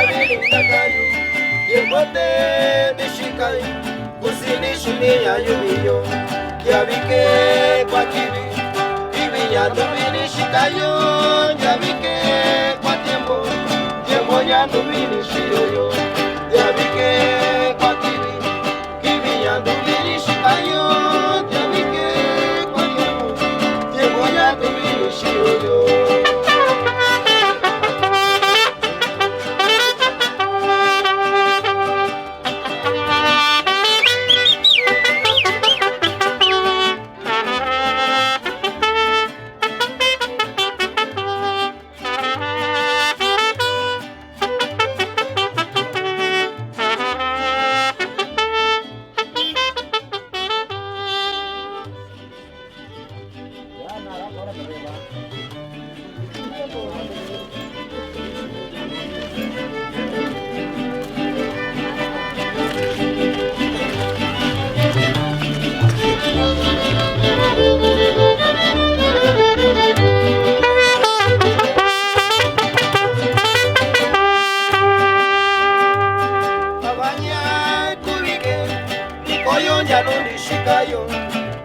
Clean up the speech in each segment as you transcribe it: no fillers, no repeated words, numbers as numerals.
ndakayo yemote nishikai usinishimia yumiyo yabike kwa kibi kibi ya nubini shikayo yabike kwa tembo tembo ya nubini shiyoyo yabike kwa kibi kibi ya nubini shikayo yabike kwa tembo tembo ya nubini shiyoyo.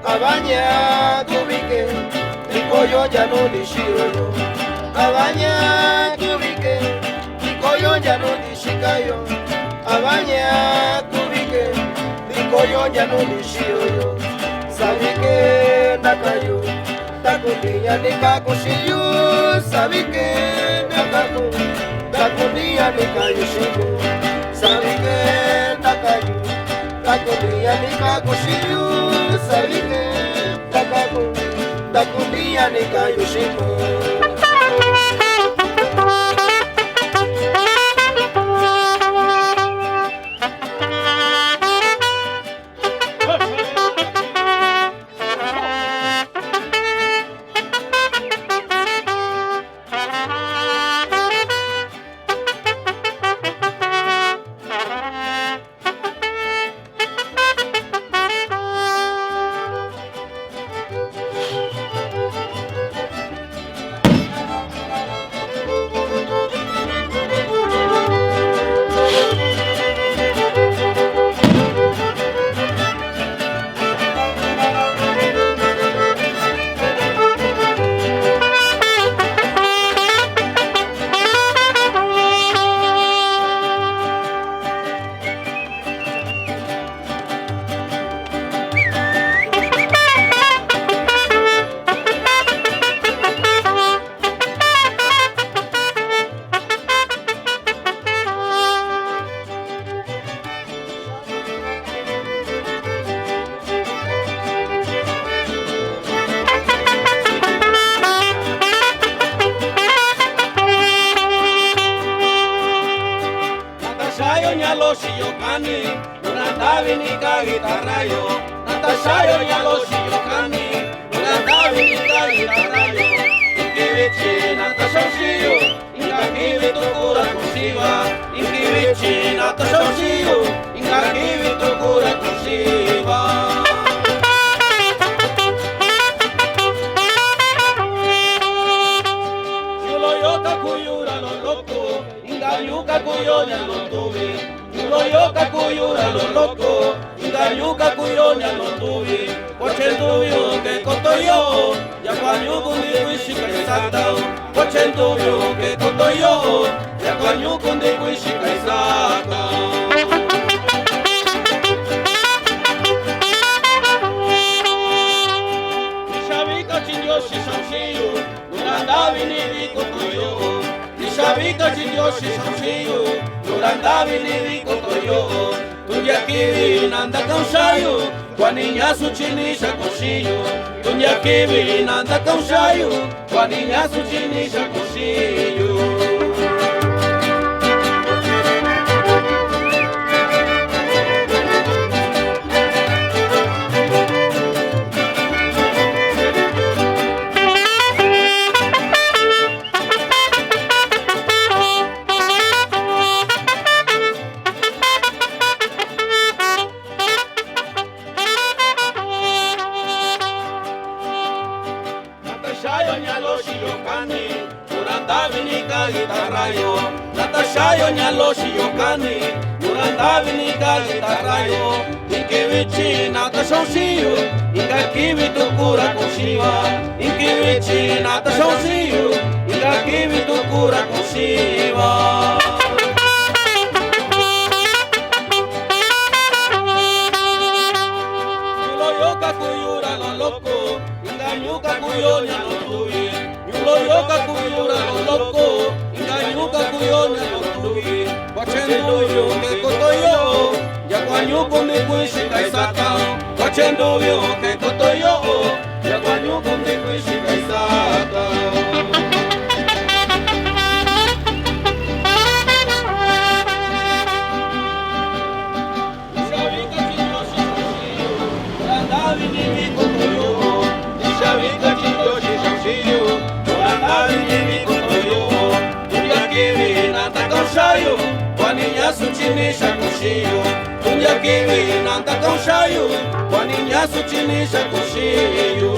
Abanya kubike, nikoyo jano nishiroyo. Abanya kubike, nikoyo jano nishikayo. Abanya kubike, nikoyo jano nishiroyo. Sabike nakayo, takunia nikakushiyo. Sabike nakayo, takunia nikayushiyo. Sabike nakayo, takunia nikakushiyo. Sabike nakayo, takunia nikayushiyo. Natashayo nyaloshi yokani, unatavinika guitarrayo. Inkivichi Natashoshiyo, inkakivi tukura kushiva. Inkivichi Natashoshiyo, inkakivi tukura kushiva. Yuloyoka kuyura lo loco, ingayuka kuyonya lo tuvi. Yuloyoka kuyura lo loco, ingayuka kuyonya lo tuvi. Kochentuyo ke kotoyo, yakwanyuku ndikuishika isatao. Kochentuyo ke kotoyo, yakwanyuku ndikuishika isatao. Nishabika chinyoshi shoshiyo, nurandavi nivikotoyo. Nishabika chinyoshi shoshiyo, nurandavi nivikotoyo. Tunyakivi nanda kaushayo, kwani nyasu chinisha kushiyo. Tunyakivi nanda kaushayo, kwani nyasu chinisha kushiyo. Natashayo nyaloshi yokani, urandavi kuyonya loshi yokani Nuranda vini kalita rayo Inkivichi nata shonshiyu Inga kivi tukura kushiwa Inkivichi nata shonshiyu Inga kivi tukura kushiwa Nyuka kuyonya lo tuwi Nyulo yoka kuyura lo loko Inga nyuka kuyonya lo tuwi Kwachendo yo ke kotoyo Ya kwa nyuko mikuishi kaisata Kwachendo yo ke kotoyo Ya kwa nyuko mikuishi kaisata Nishavika chinyoshi shoshiyo Randavi nimi kotoyo Nishavika chinyoshi shoshiyo Randavi nimi kotoyo Tunya kiwi nanta kaushayo Kwani nyasu chinisha kushiyo Tunya kiwi nanta kaushayo Kwani nyasu chinisha kushiyo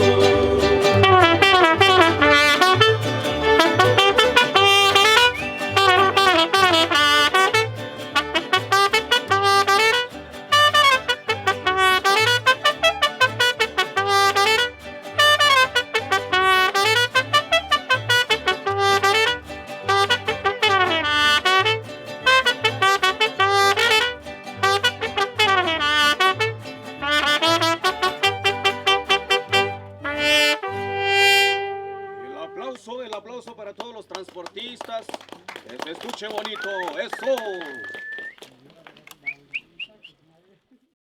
El aplauso para todos los transportistas. Que se escuche bonito. ¡Eso!